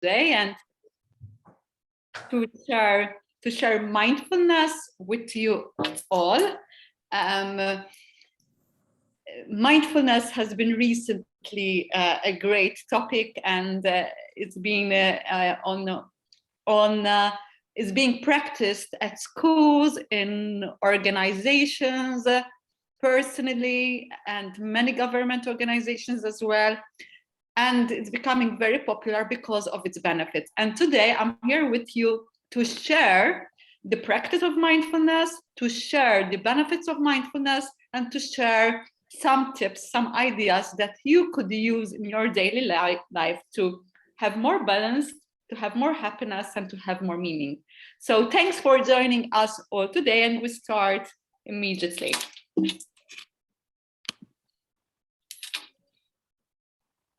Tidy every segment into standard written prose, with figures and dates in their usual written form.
today and to share mindfulness with you all. Mindfulness has been recently a great topic, and it's being is being practiced at schools, in organizations, personally, and many government organizations as well. And it's becoming very popular because of its benefits. And today I'm here with you to share the practice of mindfulness, to share the benefits of mindfulness, and to share some tips, some ideas that you could use in your daily life to have more balance, to have more happiness, and to have more meaning. So thanks for joining us all today, and we start immediately.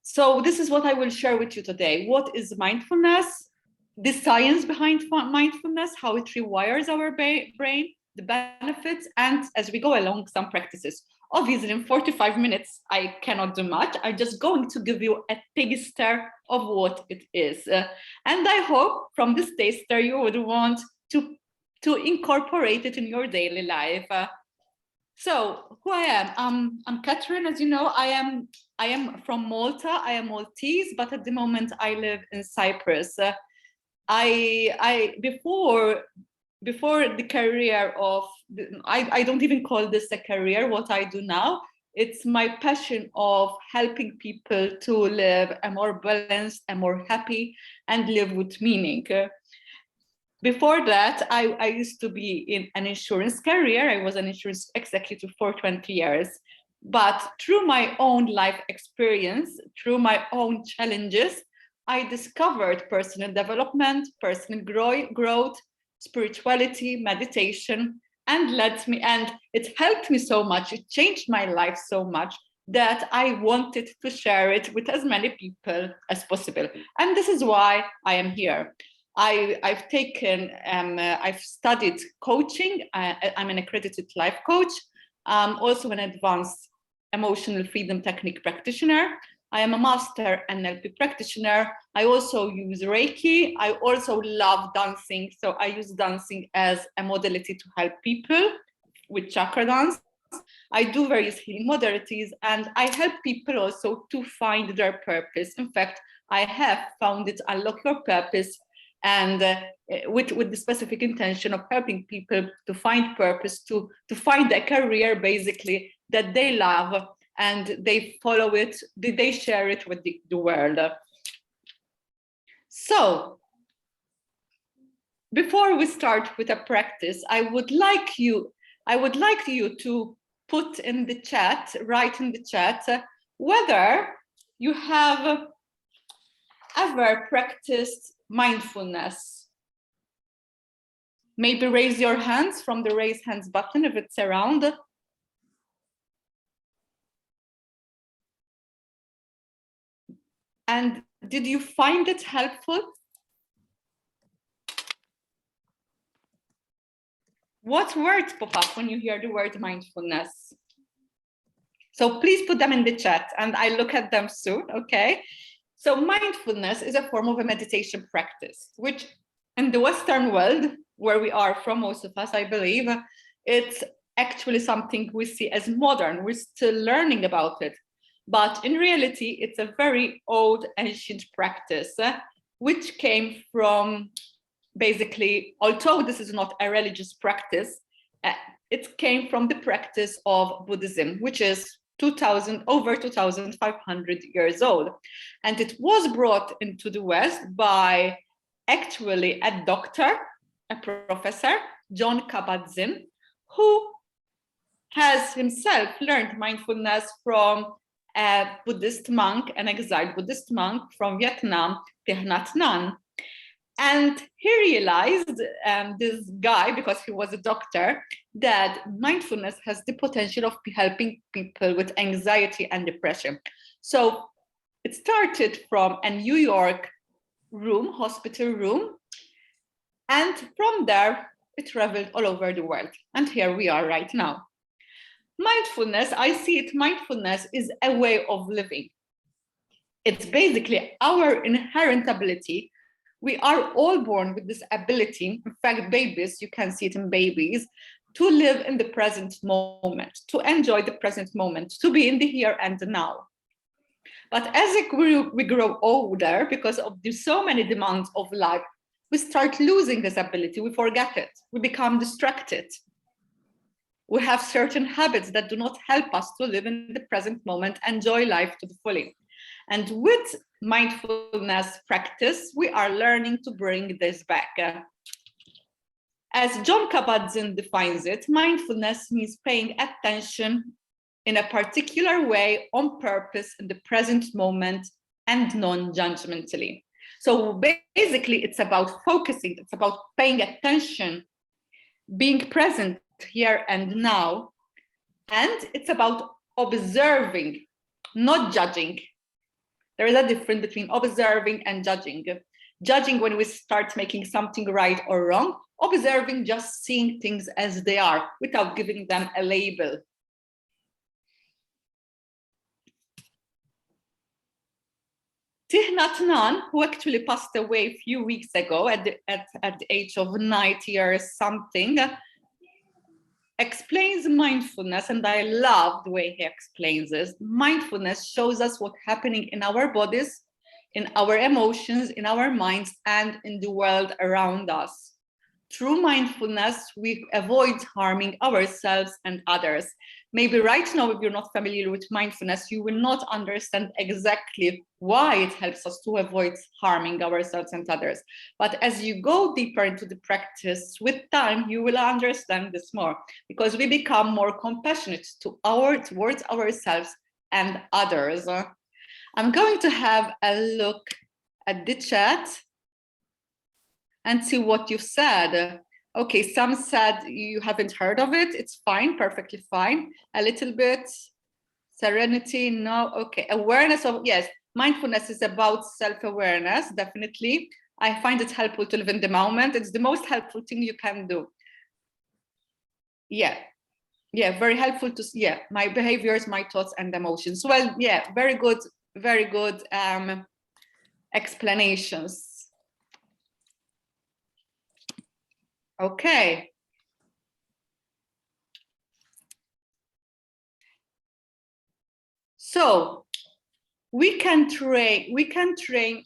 So this is what I will share with you today. What is mindfulness? The science behind mindfulness, how it rewires our brain, the benefits, and as we go along, some practices. Obviously, in 45 minutes, I cannot do much. I'm just going to give you a taster of what it is. And I hope from this taster, you would want to incorporate it in your daily life. So who I am? I'm Catherine, as you know. I am from Malta. I am Maltese, but at the moment I live in Cyprus. Before the career of, I don't even call this a career, what I do now. It's my passion of helping people to live a more balanced, a more happy, and live with meaning. Before that, I used to be in an insurance career. I was an insurance executive for 20 years. But through my own life experience, through my own challenges, I discovered personal development, personal growth, spirituality, meditation, and it helped me so much. It changed my life so much that I wanted to share it with as many people as possible. And this is why I am here. I've studied coaching. I'm an accredited life coach, also an advanced emotional freedom technique practitioner. I am a master NLP practitioner. I also use Reiki. I also love dancing. So I use dancing as a modality to help people with chakra dance. I do various healing modalities, and I help people also to find their purpose. In fact, I have found it Unlock Your Purpose, and with the specific intention of helping people to find purpose, to find a career basically that they love, and they follow it, they share it with the world. So before we start with a practice, I would like you to put in the chat, write in the chat, whether you have ever practiced mindfulness. Maybe raise your hands from the raise hands button if it's around. And did you find it helpful? What words pop up when you hear the word mindfulness? So please put them in the chat and I look at them soon, okay? So mindfulness is a form of a meditation practice, which in the Western world, where we are from, most of us, I believe, it's actually something we see as modern. We're still learning about it. But in reality, it's a very old, ancient practice, which came from basically, although this is not a religious practice, it came from the practice of Buddhism, which is over 2,500 years old. And it was brought into the West by actually a doctor, a professor, John Kabat-Zinn, who has himself learned mindfulness from a Buddhist monk, an exiled Buddhist monk from Vietnam, Thich Nhat Hanh. And he realized, this guy, because he was a doctor, that mindfulness has the potential of helping people with anxiety and depression. So it started from a New York hospital room, and from there it traveled all over the world. And here we are right now. Mindfulness, I see it, mindfulness is a way of living. It's basically our inherent ability. We are all born with this ability. In fact, babies, you can see it in babies, to live in the present moment, to enjoy the present moment, to be in the here and now. But as we grow older, because of the so many demands of life, we start losing this ability. We forget it. We become distracted. We have certain habits that do not help us to live in the present moment, enjoy life to the fullest. And with mindfulness practice, we are learning to bring this back. As John Kabat-Zinn defines it, mindfulness means paying attention in a particular way, on purpose, in the present moment, and non-judgmentally. So basically, it's about focusing, it's about paying attention, being present here and now, and it's about observing, not judging. There is a difference between observing and judging. Judging when we start making something right or wrong, observing just seeing things as they are without giving them a label. Thich Nhat Hanh, who actually passed away a few weeks ago at the age of 90 or something, explains mindfulness, and I love the way he explains this. Mindfulness shows us what's happening in our bodies, in our emotions, in our minds, and in the world around us. Through mindfulness, we avoid harming ourselves and others. Maybe right now, if you're not familiar with mindfulness, you will not understand exactly why it helps us to avoid harming ourselves and others. But as you go deeper into the practice, with time, you will understand this more, because we become more compassionate towards ourselves and others. I'm going to have a look at the chat and see what you said. Okay, some said you haven't heard of it. It's fine, perfectly fine. A little bit. Serenity, no. Okay, awareness of, yes, mindfulness is about self-awareness, definitely. I find it helpful to live in the moment. It's the most helpful thing you can do. Yeah, very helpful to, my behaviors, my thoughts and emotions. Well, yeah, very good explanations. Okay. So we can train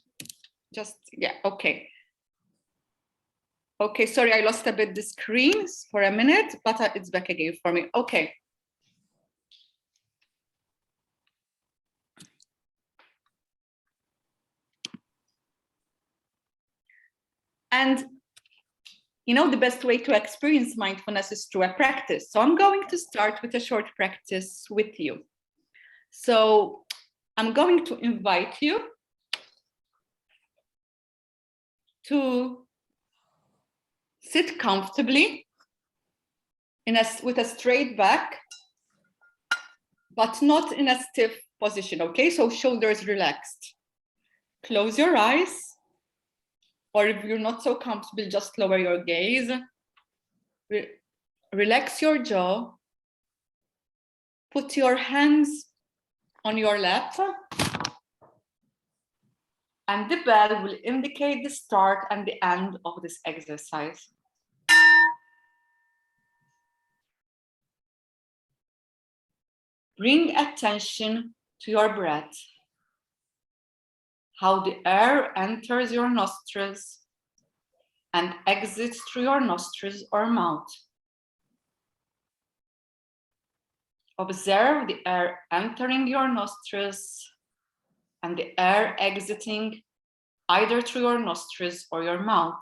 just, okay. Okay, sorry, I lost a bit the screen for a minute, but it's back again for me. Okay. And the best way to experience mindfulness is through a practice. So I'm going to start with a short practice with you. So I'm going to invite you to sit comfortably with a straight back, but not in a stiff position, okay? So shoulders relaxed. Close your eyes, or if you're not so comfortable, just lower your gaze. Relax your jaw. Put your hands on your lap, and the bell will indicate the start and the end of this exercise. Bring attention to your breath, how the air enters your nostrils and exits through your nostrils or mouth. Observe the air entering your nostrils and the air exiting either through your nostrils or your mouth.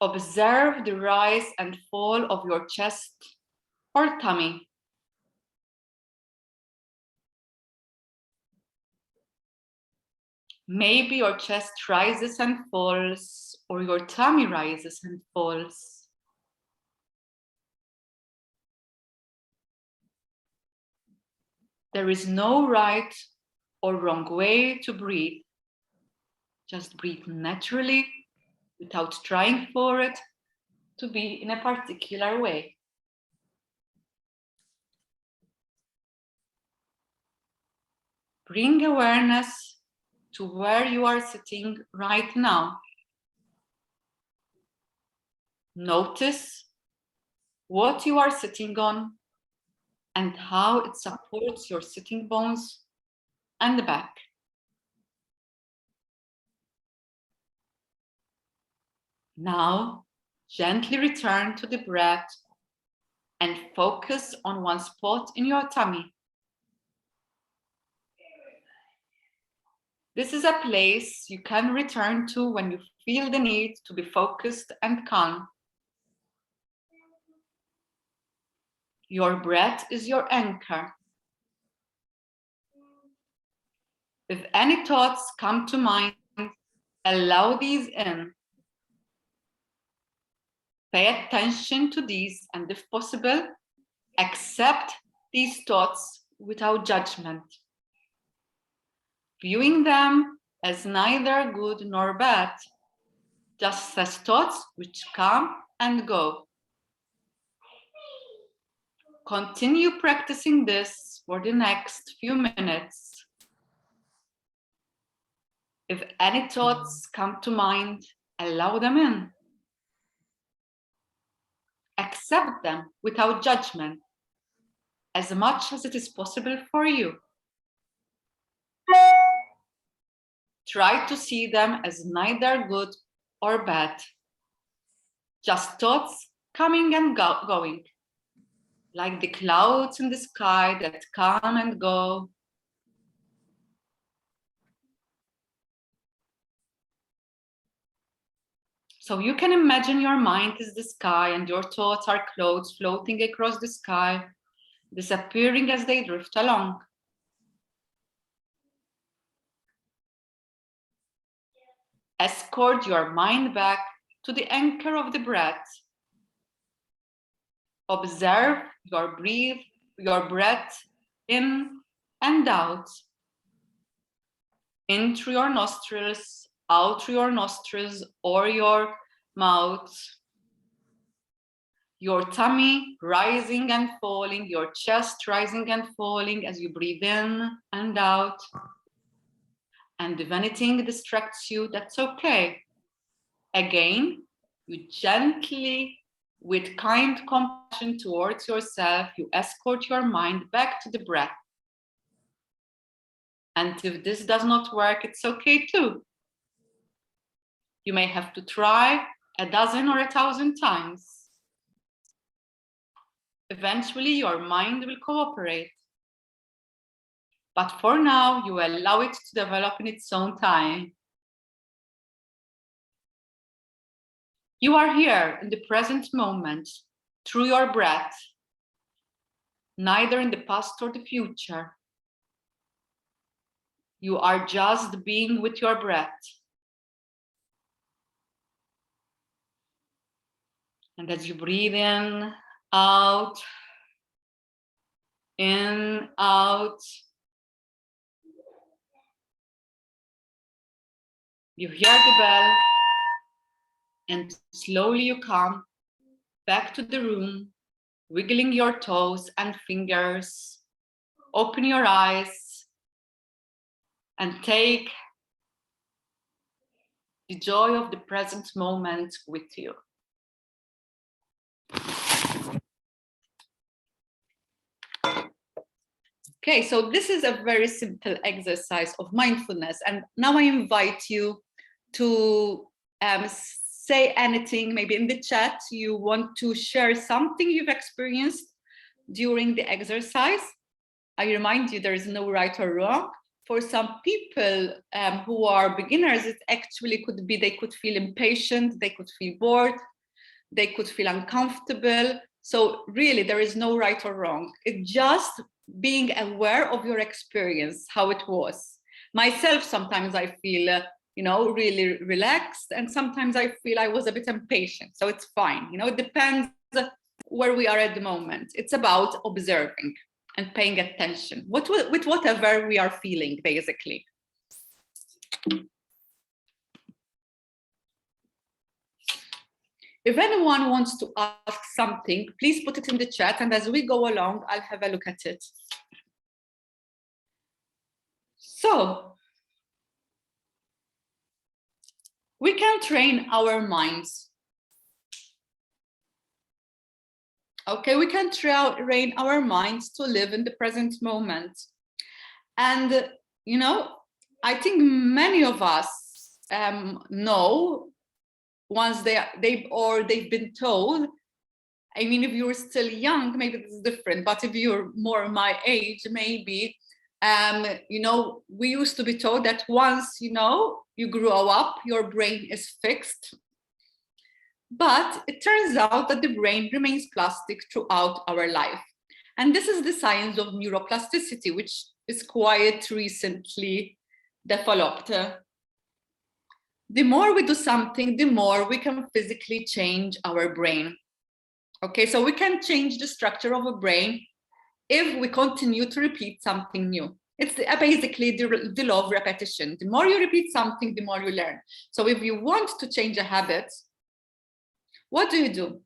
Observe the rise and fall of your chest or tummy. Maybe your chest rises and falls, or your tummy rises and falls. There is no right or wrong way to breathe. Just breathe naturally, without trying for it to be in a particular way. Bring awareness to where you are sitting right now. Notice what you are sitting on and how it supports your sitting bones and the back. Now, gently return to the breath and focus on one spot in your tummy. This is a place you can return to when you feel the need to be focused and calm. Your breath is your anchor. If any thoughts come to mind, allow these in. Pay attention to these and, if possible, accept these thoughts without judgment, viewing them as neither good nor bad, just as thoughts which come and go. Continue practicing this for the next few minutes. If any thoughts come to mind, allow them in. Accept them without judgment, as much as it is possible for you. Try to see them as neither good or bad, just thoughts coming and going, like the clouds in the sky that come and go. So you can imagine your mind is the sky and your thoughts are clouds floating across the sky, disappearing as they drift along. Escort your mind back to the anchor of the breath. Observe your breath in and out. In through your nostrils, out through your nostrils or your mouth. Your tummy rising and falling, your chest rising and falling as you breathe in and out. And if anything distracts you, that's okay. Again, you gently, with kind compassion towards yourself, you escort your mind back to the breath. And if this does not work, it's okay too. You may have to try a dozen or 1,000 times. Eventually, your mind will cooperate. But for now, you allow it to develop in its own time. You are here in the present moment through your breath, neither in the past or the future. You are just being with your breath. And as you breathe in, out, you hear the bell, and slowly you come back to the room, wiggling your toes and fingers. Open your eyes and take the joy of the present moment with you. Okay, so this is a very simple exercise of mindfulness. And now I invite you to say anything, maybe in the chat, you want to share something you've experienced during the exercise. I remind you, there is no right or wrong. For some people who are beginners, it actually could be, they could feel impatient, they could feel bored, they could feel uncomfortable. So really, there is no right or wrong. It's just being aware of your experience, how it was. Myself, sometimes I feel, really relaxed, and sometimes I feel I was a bit impatient. So it's fine. It depends where we are at the moment. It's about observing and paying attention with whatever we are feeling, basically. If anyone wants to ask something, please put it in the chat, and as we go along, I'll have a look at it. So we can train our minds. Okay, we can train our minds to live in the present moment. And, you know, I think many of us know, once they've been told. I mean, if you're still young, maybe this is different, but if you're more my age, maybe, you know, we used to be told that once, you know, you grow up, your brain is fixed. But it turns out that the brain remains plastic throughout our life. And this is the science of neuroplasticity, which is quite recently developed. The more we do something, the more we can physically change our brain. Okay, so we can change the structure of a brain if we continue to repeat something new. It's basically the law of repetition. The more you repeat something, the more you learn. So if you want to change a habit, what do?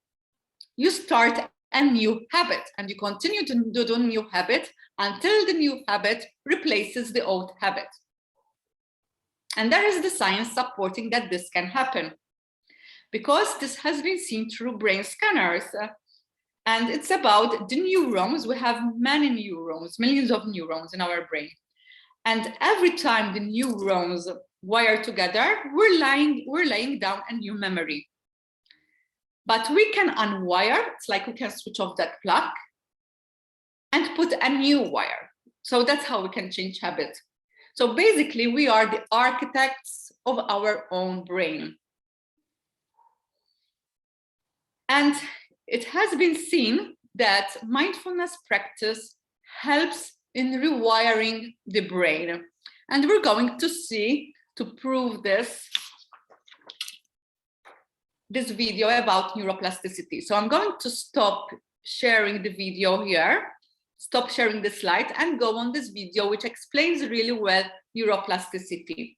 You start a new habit and you continue to do the new habit until the new habit replaces the old habit. And there is the science supporting that this can happen, because this has been seen through brain scanners. And it's about the neurons. We have many neurons, millions of neurons in our brain. And every time the neurons wire together, we're laying down a new memory. But we can unwire, it's like we can switch off that plug and put a new wire. So that's how we can change habit. So basically, we are the architects of our own brain. And it has been seen that mindfulness practice helps in rewiring the brain. And we're going to see, to prove this video about neuroplasticity. So I'm going to stop sharing the video here, stop sharing the slide, and go on this video, which explains really well neuroplasticity,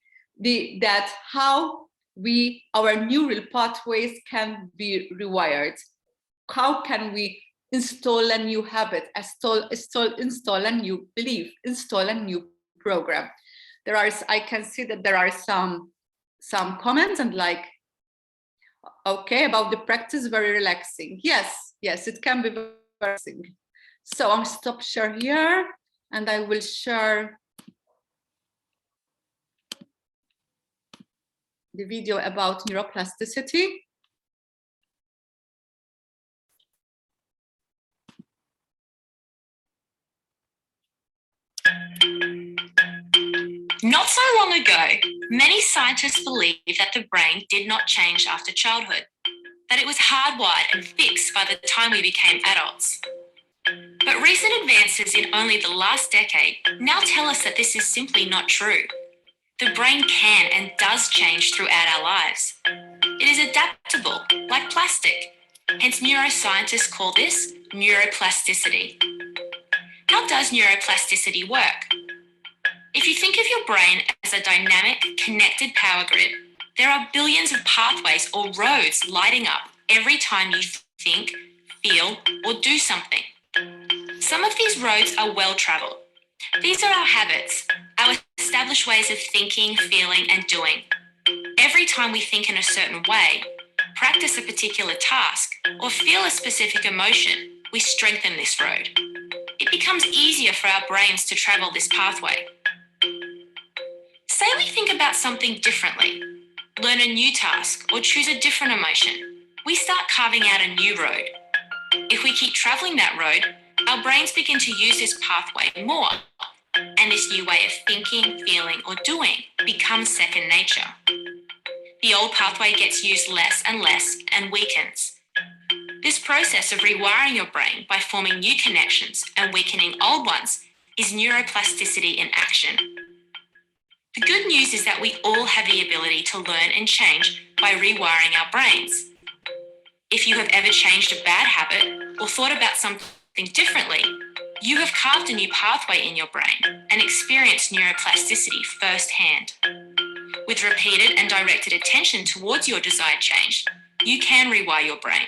that how our neural pathways can be rewired. How can we install a new habit, install a new belief, install a new program? I can see that there are some comments and like, okay, about the practice, very relaxing. Yes, it can be very relaxing. So I'll stop share here and I will share the video about neuroplasticity. Not so long ago, many scientists believed that the brain did not change after childhood, that it was hardwired and fixed by the time we became adults. But recent advances in only the last decade now tell us that this is simply not true. The brain can and does change throughout our lives. It is adaptable, like plastic. Hence, neuroscientists call this neuroplasticity. How does neuroplasticity work? If you think of your brain as a dynamic, connected power grid, there are billions of pathways or roads lighting up every time you think, feel, or do something. Some of these roads are well-traveled. These are our habits, our established ways of thinking, feeling, and doing. Every time we think in a certain way, practice a particular task, or feel a specific emotion, we strengthen this road. It becomes easier for our brains to travel this pathway. Say we think about something differently, learn a new task, or choose a different emotion. We start carving out a new road. If we keep travelling that road, our brains begin to use this pathway more, and this new way of thinking, feeling, or doing becomes second nature. The old pathway gets used less and weakens. This process of rewiring your brain by forming new connections and weakening old ones is neuroplasticity in action. The good news is that we all have the ability to learn and change by rewiring our brains. If you have ever changed a bad habit or thought about something differently, you have carved a new pathway in your brain and experienced neuroplasticity firsthand. With repeated and directed attention towards your desired change, you can rewire your brain.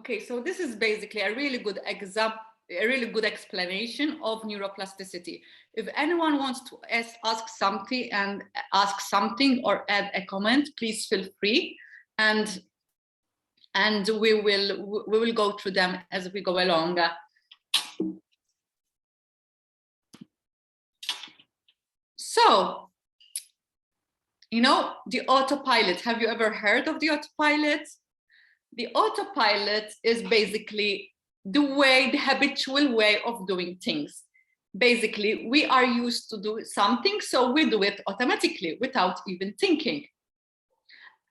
Okay, so this is basically a really good example, a really good explanation of neuroplasticity. If anyone wants to ask something or add a comment, please feel free, and we will go through them as we go along. So, you know, the autopilot. Have you ever heard of the autopilot? The autopilot is basically the habitual way of doing things. Basically, we are used to do something, so we do it automatically without even thinking.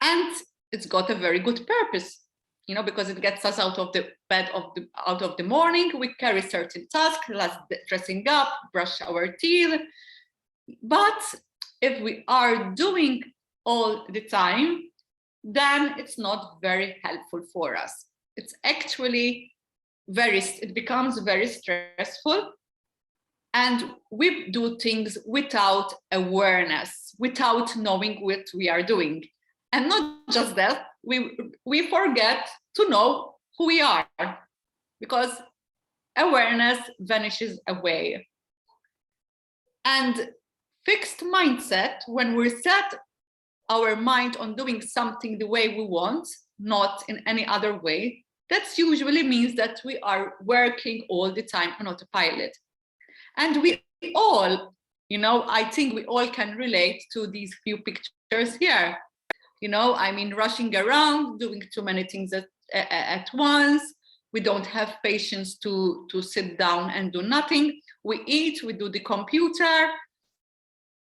And it's got a very good purpose, you know, because it gets us out of the bed out of the morning. We carry certain tasks, like dressing up, brush our teeth. But if we are doing all the time, then it's not very helpful for us. It's actually it becomes very stressful, and we do things without awareness, without knowing what we are doing. And not just that, we forget to know who we are, because awareness vanishes away. And fixed mindset, when we set our mind on doing something the way we want, not in any other way, that usually means that we are working all the time on autopilot. And we all, you know, I think we all can relate to these few pictures here. You know, I mean, rushing around, doing too many things at once. We don't have patience to sit down and do nothing. We eat, we do the computer.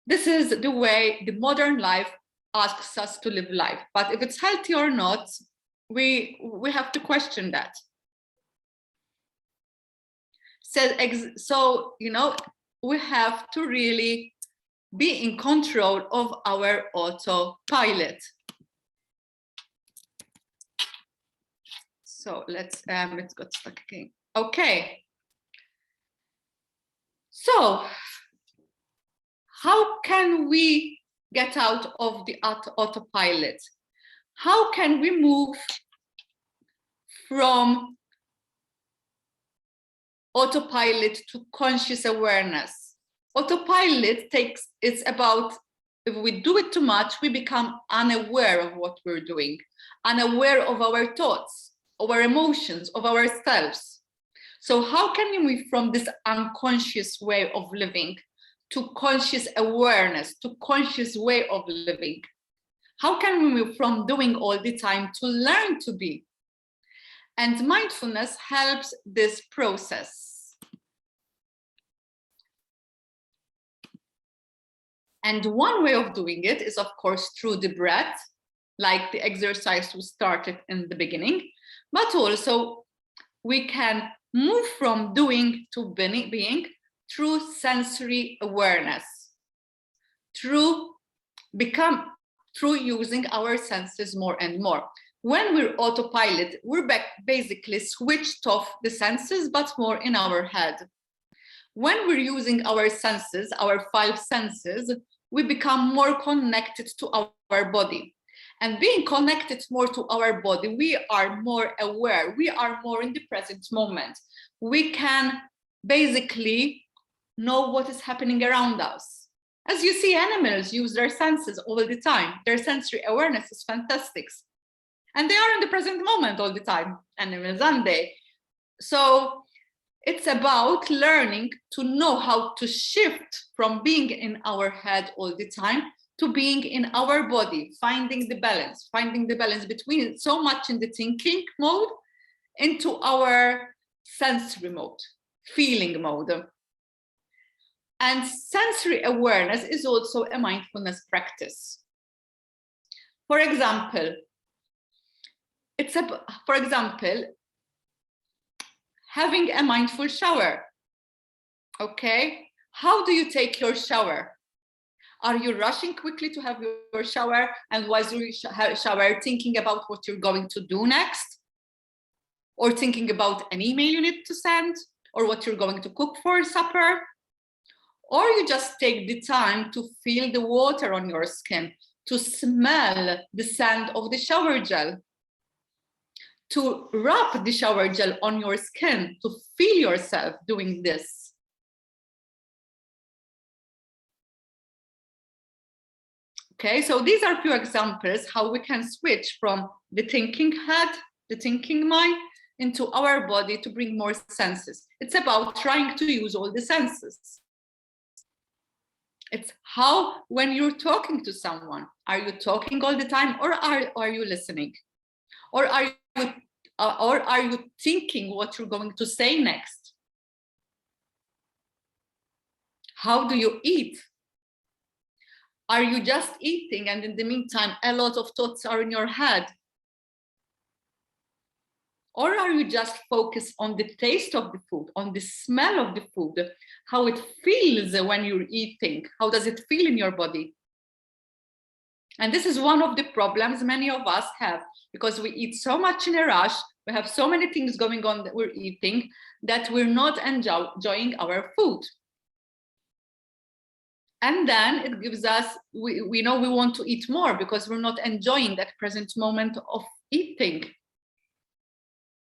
This is the way the modern life asks us to live life. But if it's healthy or not, we have to question that. So, you know, we have to really be in control of our autopilot. So let's got stuck again. Okay. So how can we get out of the autopilot? How can we move from autopilot to conscious awareness? Autopilot it's about, if we do it too much, we become unaware of what we're doing, unaware of our thoughts, of our emotions, of ourselves. So how can we move from this unconscious way of living to conscious awareness, to conscious way of living? How can we move from doing all the time to learn to be? And mindfulness helps this process. And one way of doing it is, of course, through the breath, like the exercise we started in the beginning, but also we can move from doing to being through sensory awareness, through using our senses more and more. When we're autopilot, we're basically switched off the senses, but more in our head. When we're using our senses, our 5 senses, we become more connected to our body. And being connected more to our body, we are more aware, we are more in the present moment. We can basically know what is happening around us. As you see, animals use their senses all the time. Their sensory awareness is fantastic. And they are in the present moment all the time, animals, aren't they? So it's about learning to know how to shift from being in our head all the time to being in our body, finding the balance between so much in the thinking mode into our sensory mode, feeling mode. And sensory awareness is also a mindfulness practice. For example, having a mindful shower. Okay, how do you take your shower? Are you rushing quickly to have your shower, and while you shower, thinking about what you're going to do next? Or thinking about an email you need to send, or what you're going to cook for supper? Or you just take the time to feel the water on your skin, to smell the scent of the shower gel, to rub the shower gel on your skin, to feel yourself doing this. Okay, so these are a few examples how we can switch from the thinking head, the thinking mind, into our body to bring more senses. It's about trying to use all the senses. It's how, when you're talking to someone, are you talking all the time, or are you listening? Or are you thinking what you're going to say next? How do you eat? Are you just eating and in the meantime a lot of thoughts are in your head? Or are you just focused on the taste of the food, on the smell of the food, how it feels when you're eating? How does it feel in your body? And this is one of the problems many of us have, because we eat so much in a rush, we have so many things going on that we're eating, that we're not enjoying our food. And then it gives us, we know we want to eat more because we're not enjoying that present moment of eating.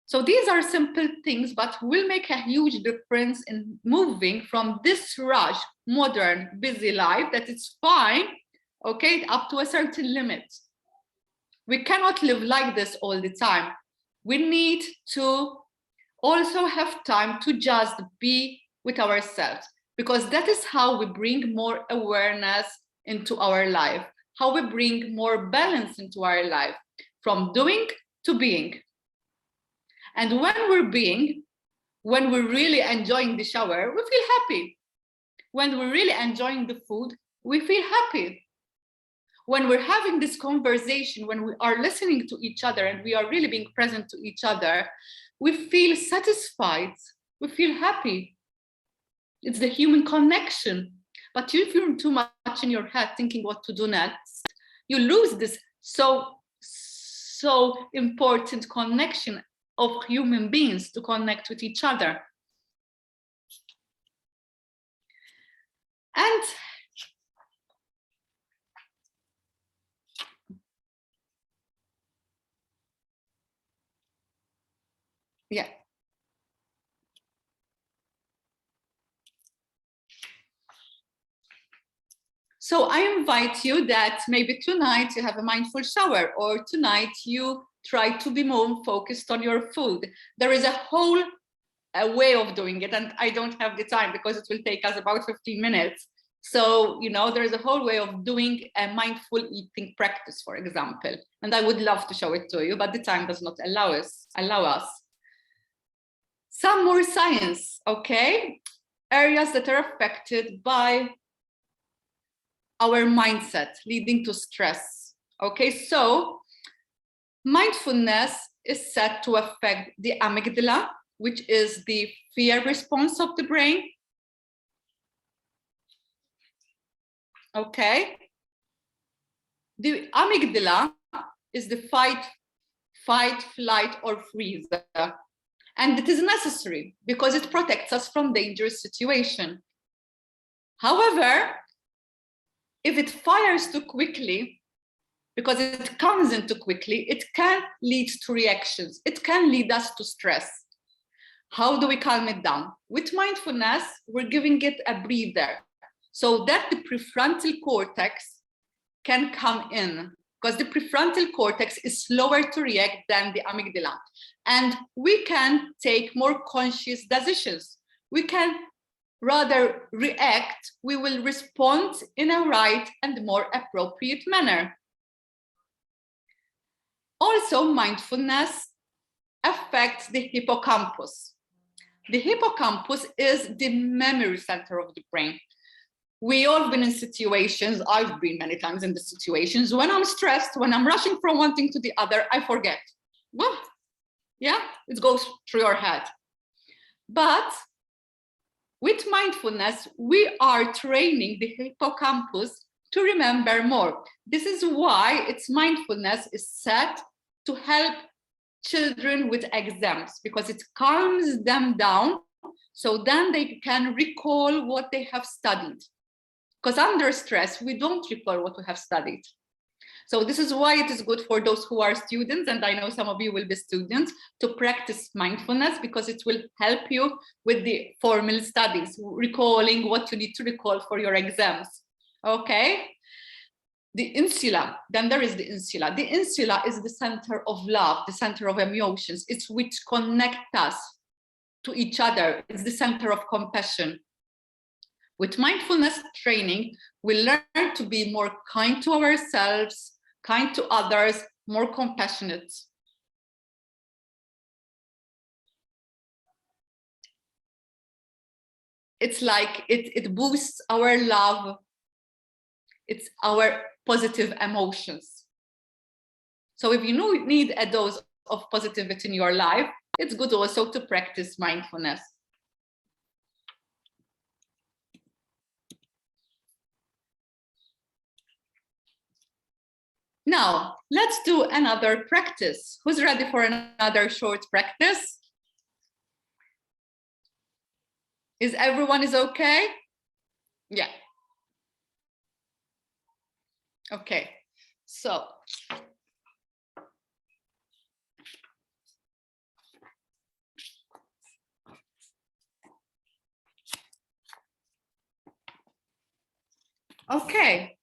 So these are simple things, but will make a huge difference in moving from this rush, modern, busy life that is fine, okay, up to a certain limit. We cannot live like this all the time. We need to also have time to just be with ourselves, because that is how we bring more awareness into our life, how we bring more balance into our life, from doing to being. And when we're being, when we're really enjoying the shower, we feel happy. When we're really enjoying the food, we feel happy. When we're having this conversation, when we are listening to each other and we are really being present to each other, we feel satisfied, we feel happy. It's the human connection. But if you're too much in your head thinking what to do next, you lose this so important connection of human beings to connect with each other. And yeah. So I invite you that maybe tonight you have a mindful shower, or tonight you try to be more focused on your food. There is a whole way of doing it, and I don't have the time because it will take us about 15 minutes. So, you know, there's a whole way of doing a mindful eating practice, for example, and I would love to show it to you, but the time does not allow us. Some more science, okay? Areas that are affected by our mindset, leading to stress. Okay, so mindfulness is said to affect the amygdala, which is the fear response of the brain. Okay, the amygdala is the fight, flight, or freeze. And it is necessary because it protects us from dangerous situations. However, if it fires too quickly, because it comes in too quickly, it can lead to reactions. It can lead us to stress. How do we calm it down? With mindfulness, we're giving it a breather so that the prefrontal cortex can come in, because the prefrontal cortex is slower to react than the amygdala. And we can take more conscious decisions. We can rather react, we will respond in a right and more appropriate manner. Also, mindfulness affects the hippocampus. The hippocampus is the memory center of the brain. We all been in situations, I've been many times in the situations, when I'm stressed, when I'm rushing from one thing to the other, I forget. Well, yeah, it goes through your head. But with mindfulness, we are training the hippocampus to remember more. This is why its mindfulness is set to help children with exams, because it calms them down so then they can recall what they have studied. Because under stress, we don't recall what we have studied. So this is why it is good for those who are students, and I know some of you will be students, to practice mindfulness, because it will help you with the formal studies, recalling what you need to recall for your exams. Okay? The insula, then there is the insula. The insula is the center of love, the center of emotions. It's which connect us to each other. It's the center of compassion. With mindfulness training, we learn to be more kind to ourselves, kind to others, more compassionate. It's like it boosts our love. It's our positive emotions. So if you need a dose of positivity in your life, it's good also to practice mindfulness. Now, let's do another practice. Who's ready for another short practice? Is everyone okay? Yeah. Okay, so okay.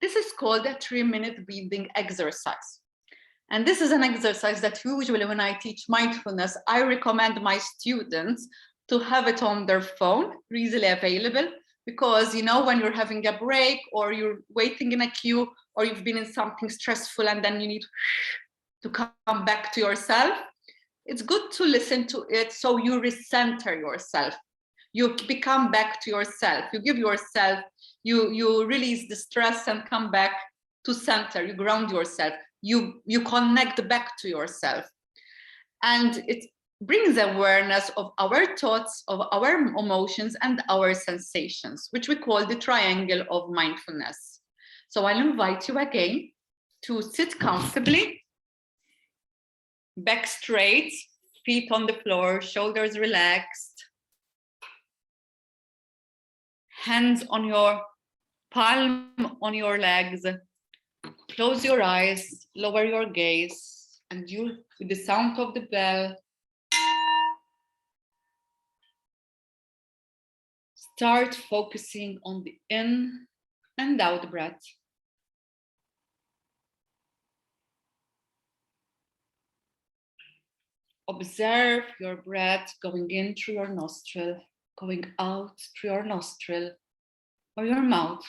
This is called a 3-minute breathing exercise. And this is an exercise that usually when I teach mindfulness, I recommend my students to have it on their phone, easily available, because when you're having a break or you're waiting in a queue or you've been in something stressful and then you need to come back to yourself, it's good to listen to it so you recenter yourself. You become back to yourself. You give yourself, you release the stress and come back to center. You ground yourself. You connect back to yourself. And it brings awareness of our thoughts, of our emotions, and our sensations, which we call the triangle of mindfulness. So I'll invite you again to sit comfortably, back straight, feet on the floor, shoulders relaxed, hands on your palm on your legs. Close your eyes, lower your gaze, and you, with the sound of the bell, start focusing on the in and out breath. Observe your breath going in through your nostril, going out through your nostril or your mouth.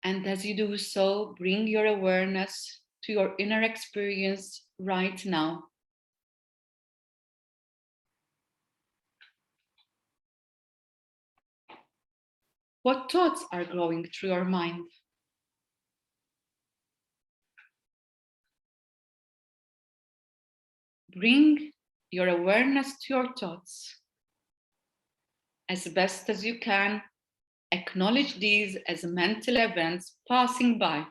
And as you do so, bring your awareness to your inner experience right now. What thoughts are going through your mind? Bring your awareness to your thoughts. As best as you can, acknowledge these as mental events passing by.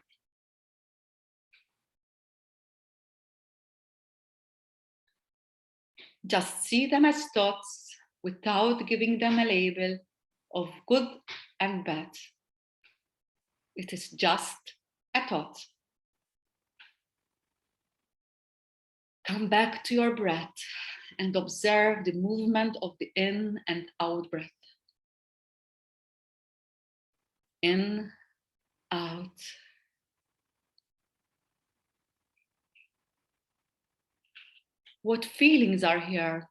Just see them as thoughts without giving them a label of good and bad. It is just a thought. Come back to your breath and observe the movement of the in and out breath. In, out. What feelings are here?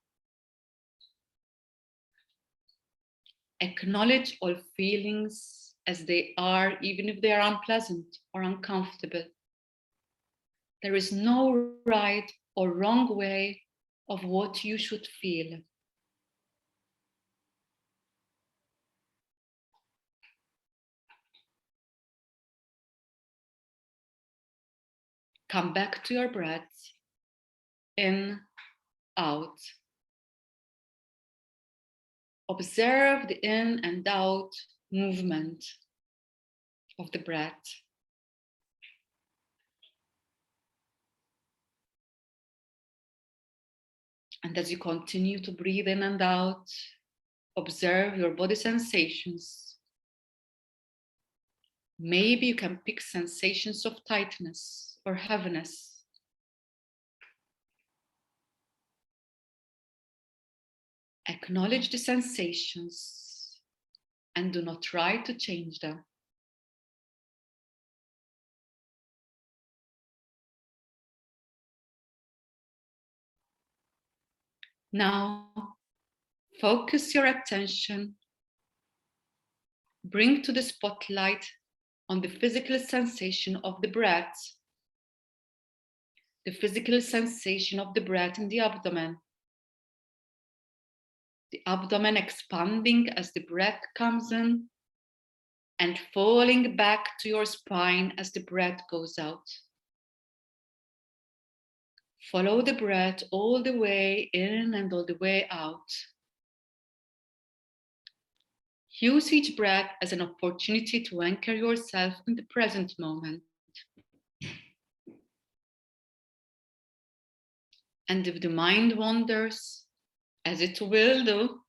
Acknowledge all feelings as they are, even if they are unpleasant or uncomfortable. There is no right or wrong way of what you should feel. Come back to your breath. In, out. Observe the in and out movement of the breath. And as you continue to breathe in and out, observe your body sensations Maybe you can pick sensations of tightness or heaviness. Acknowledge the sensations and do not try to change them. Now, focus your attention, bring to the spotlight on the physical sensation of the breath, the physical sensation of the breath in the abdomen expanding as the breath comes in and falling back to your spine as the breath goes out. Follow the breath all the way in and all the way out. Use each breath as an opportunity to anchor yourself in the present moment. And if the mind wanders, as it will do,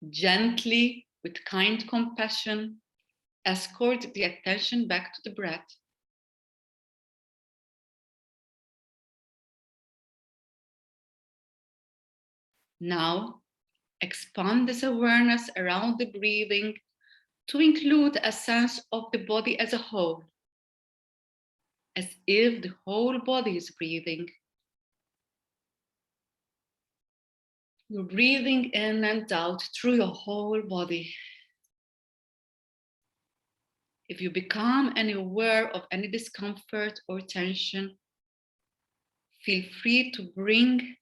gently, with kind compassion, escort the attention back to the breath. Now, expand this awareness around the breathing to include a sense of the body as a whole, as if the whole body is breathing. You're breathing in and out through your whole body. If you become aware of any discomfort or tension, feel free to bring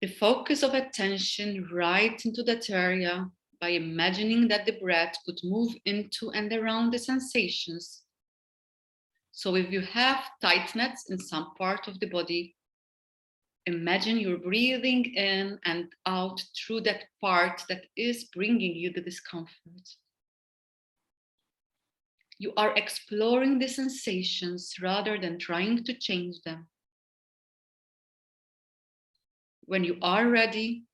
the focus of attention right into that area by imagining that the breath could move into and around the sensations. So if you have tightness in some part of the body, imagine you're breathing in and out through that part that is bringing you the discomfort. You are exploring the sensations rather than trying to change them. When you are ready,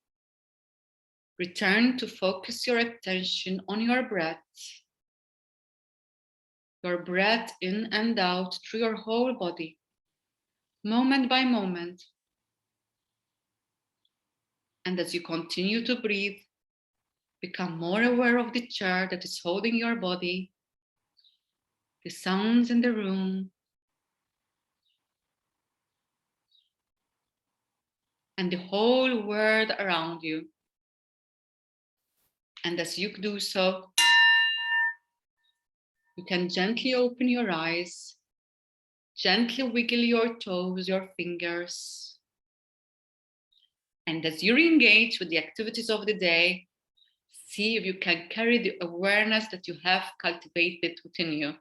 return to focus your attention on your breath in and out through your whole body, moment by moment. And as you continue to breathe, become more aware of the chair that is holding your body, the sounds in the room, and the whole world around you. And as you do so, you can gently open your eyes, gently wiggle your toes, your fingers. And as you re-engage with the activities of the day, see if you can carry the awareness that you have cultivated within you.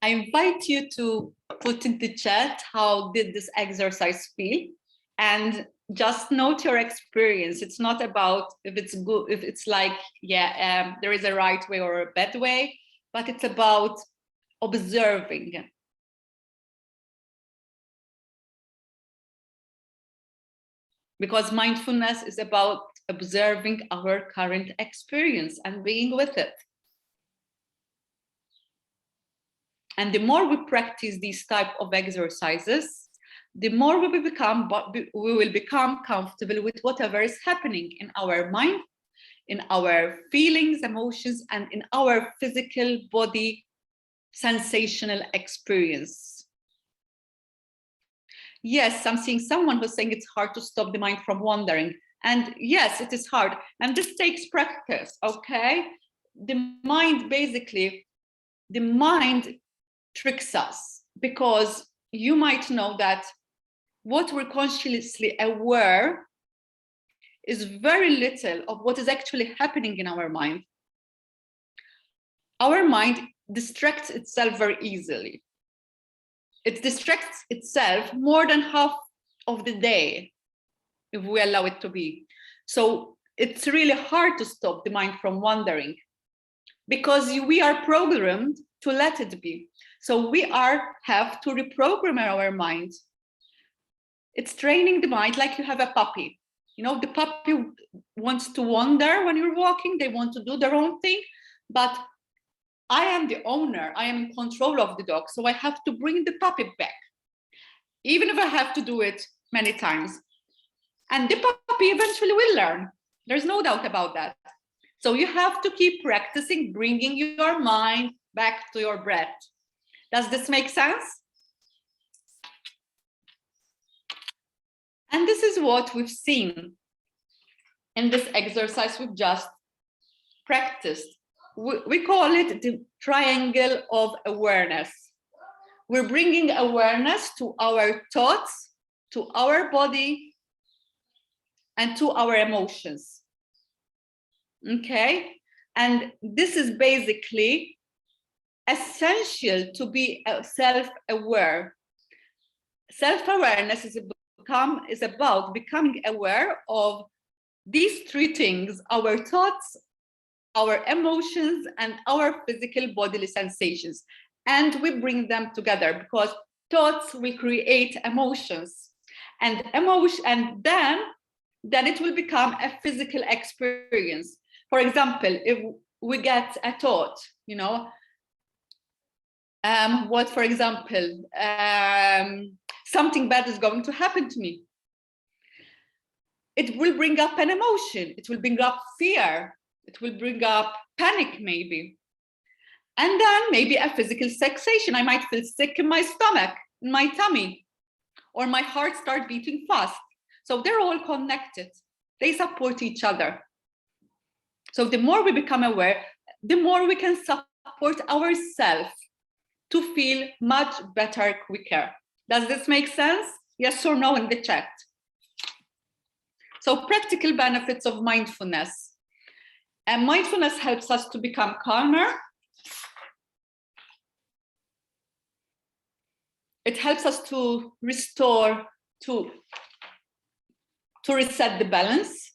I invite you to put in the chat how did this exercise feel, and just note your experience. It's not about if it's good, if it's like, there is a right way or a bad way, but it's about observing. Because mindfulness is about observing our current experience and being with it. And the more we practice these type of exercises, the more we will become comfortable with whatever is happening in our mind, in our feelings, emotions, and in our physical body sensational experience. Yes, I'm seeing someone who's saying it's hard to stop the mind from wandering. And yes, it is hard. And this takes practice, okay? The mind tricks us, because you might know that what we're consciously aware is very little of what is actually happening in our mind. Our mind distracts itself very easily. It distracts itself more than half of the day, if we allow it to be. So it's really hard to stop the mind from wandering, because we are programmed to let it be. So we have to reprogram our mind. It's training the mind like you have a puppy. You know, the puppy wants to wander when you're walking, they want to do their own thing, but I am the owner, I am in control of the dog, so I have to bring the puppy back, even if I have to do it many times. And the puppy eventually will learn. There's no doubt about that. So you have to keep practicing bringing your mind back to your breath. Does this make sense? And this is what we've seen in this exercise we've just practiced. We call it the triangle of awareness. We're bringing awareness to our thoughts, to our body, and to our emotions. Okay? And this is basically essential to be self-aware. Self-awareness is about becoming aware of these three things: our thoughts, our emotions, and our physical bodily sensations. And we bring them together because thoughts will create emotions, and then it will become a physical experience. For example, if we get a thought, you know, for example, something bad is going to happen to me. It will bring up an emotion. It will bring up fear. It will bring up panic, maybe. And then maybe a physical sensation. I might feel sick in my stomach, in my tummy, or my heart start beating fast. So they're all connected. They support each other. So the more we become aware, the more we can support ourselves to feel much better, quicker. Does this make sense? Yes or no in the chat. So practical benefits of mindfulness. And mindfulness helps us to become calmer. It helps us to restore, to reset the balance.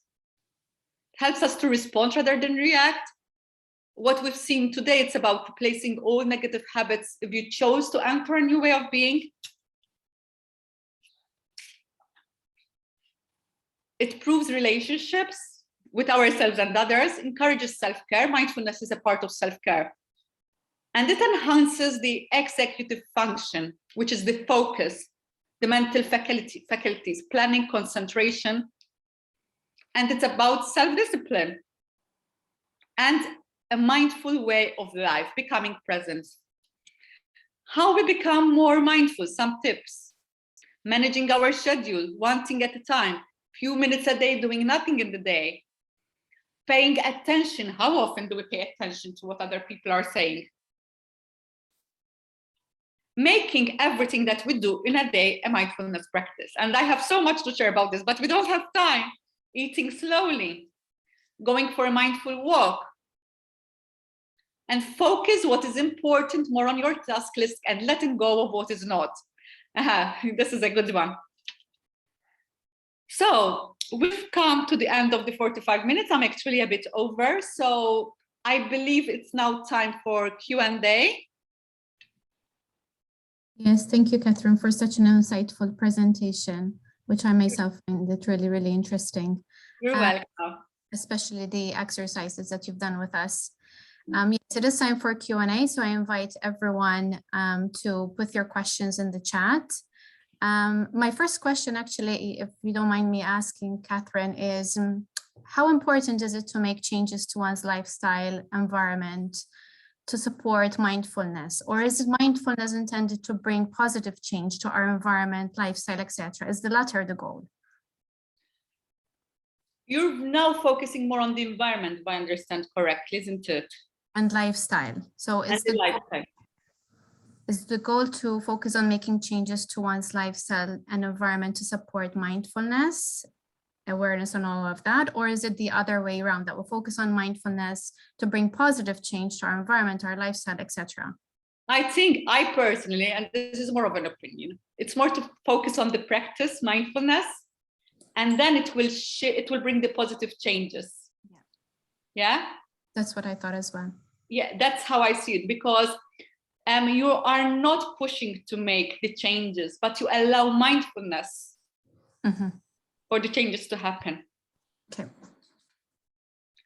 It helps us to respond rather than react. What we've seen today, it's about replacing all negative habits if you chose to enter a new way of being. It proves relationships with ourselves and others, encourages self-care. Mindfulness is a part of self-care. And it enhances the executive function, which is the focus, the mental faculties, planning, concentration. And it's about self-discipline and a mindful way of life, becoming present. How we become more mindful, some tips. Managing our schedule, one thing at a time, few minutes a day, doing nothing in the day. Paying attention, how often do we pay attention to what other people are saying? Making everything that we do in a day a mindfulness practice. And I have so much to share about this, but we don't have time. Eating slowly, going for a mindful walk, and focus what is important more on your task list and letting go of what is not. This is a good one. So we've come to the end of the 45 minutes. I'm actually a bit over. So I believe it's now time for Q&A. Yes, thank you, Catherine, for such an insightful presentation, which I myself find it really, really interesting. You're welcome. Especially the exercises that you've done with us. Yes, it is time for Q&A, so I invite everyone to put your questions in the chat. My first question, actually, if you don't mind me asking, Catherine, is how important is it to make changes to one's lifestyle environment to support mindfulness? Or is mindfulness intended to bring positive change to our environment, lifestyle, etc.? Is the latter the goal? You're now focusing more on the environment, if I understand correctly, isn't it? And lifestyle. So is the goal to focus on making changes to one's lifestyle and environment to support mindfulness, awareness, and all of that? Or is it the other way around, that we'll focus on mindfulness to bring positive change to our environment, our lifestyle, etc.? I think I personally, and this is more of an opinion, it's more to focus on the practice, mindfulness, and then it will bring the positive changes. Yeah? That's what I thought as well. Yeah, that's how I see it, because you are not pushing to make the changes, but you allow mindfulness for the changes to happen. Okay.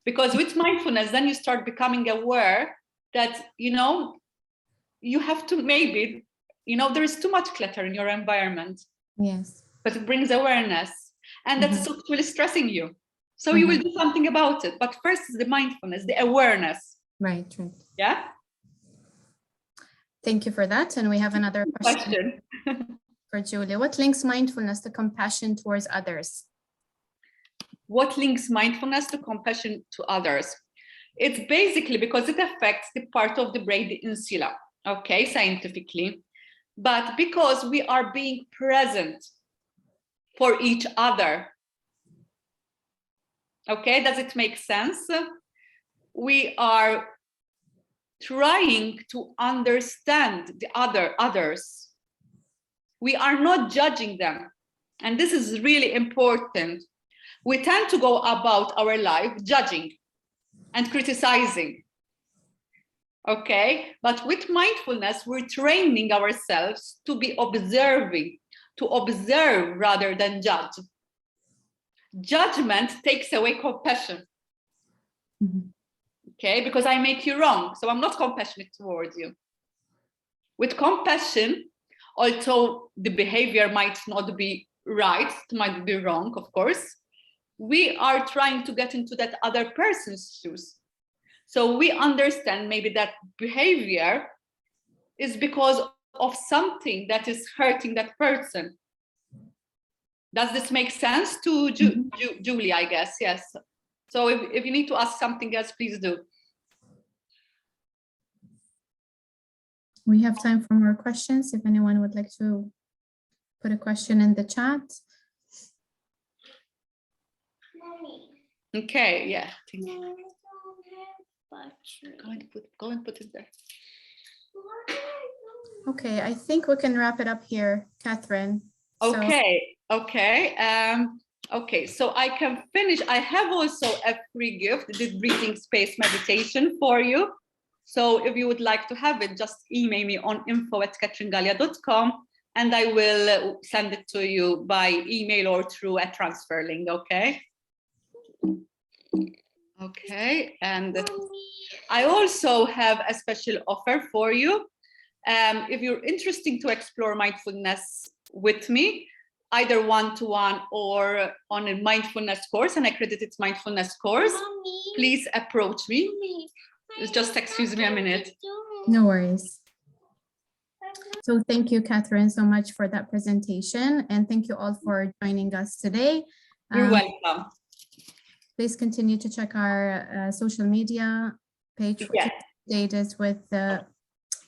Because with mindfulness, then you start becoming aware that, you have to maybe, there is too much clutter in your environment. Yes. But it brings awareness, and that's actually stressing you. So you will do something about it. But first is the mindfulness, the awareness. Right. Yeah. Thank you for that. And we have another question for Julia. What links mindfulness to compassion towards others? What links mindfulness to compassion to others? It's basically because it affects the part of the brain, the insula, okay, scientifically, but because we are being present for each other. Okay, does it make sense? We are trying to understand the others. We are not judging them. And this is really important. We tend to go about our life judging and criticizing. Okay, but with mindfulness, we're training ourselves to be observing, to observe rather than judge. Judgment takes away compassion. Okay, because I make you wrong, so I'm not compassionate towards you. With compassion, although the behavior might not be right, it might be wrong, of course, we are trying to get into that other person's shoes. So we understand maybe that behavior is because of something that is hurting that person. Does this make sense to Julie, I guess? Yes. So if you need to ask something else, please do. We have time for more questions. If anyone would like to put a question in the chat. Okay, yeah. Go and put it there. Okay, I think we can wrap it up here, Catherine. Okay, okay, so I can finish. I have also a free gift, this breathing space meditation for you. So if you would like to have it, just email me on info@katringalia.com and I will send it to you by email or through a transfer link, okay? Okay, and I also have a special offer for you. If you're interested to explore mindfulness with me, either one-to-one or on a mindfulness course, an accredited mindfulness course, please approach me. Just excuse me a minute. No worries. So thank you, Catherine, so much for that presentation. And thank you all for joining us today. You're welcome. Please continue to check our social media page for updates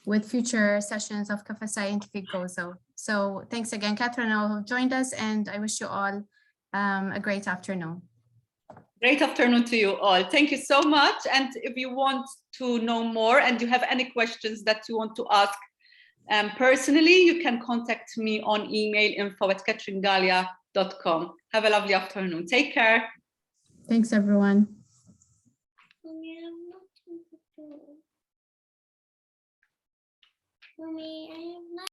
with future sessions of Cafe Scientific Gozo. So thanks again, Catherine, who joined us, and I wish you all a great afternoon. Great afternoon to you all. Thank you so much. And if you want to know more and you have any questions that you want to ask personally, you can contact me on email info@katringalia.com. Have a lovely afternoon. Take care. Thanks, everyone. Mommy, I am not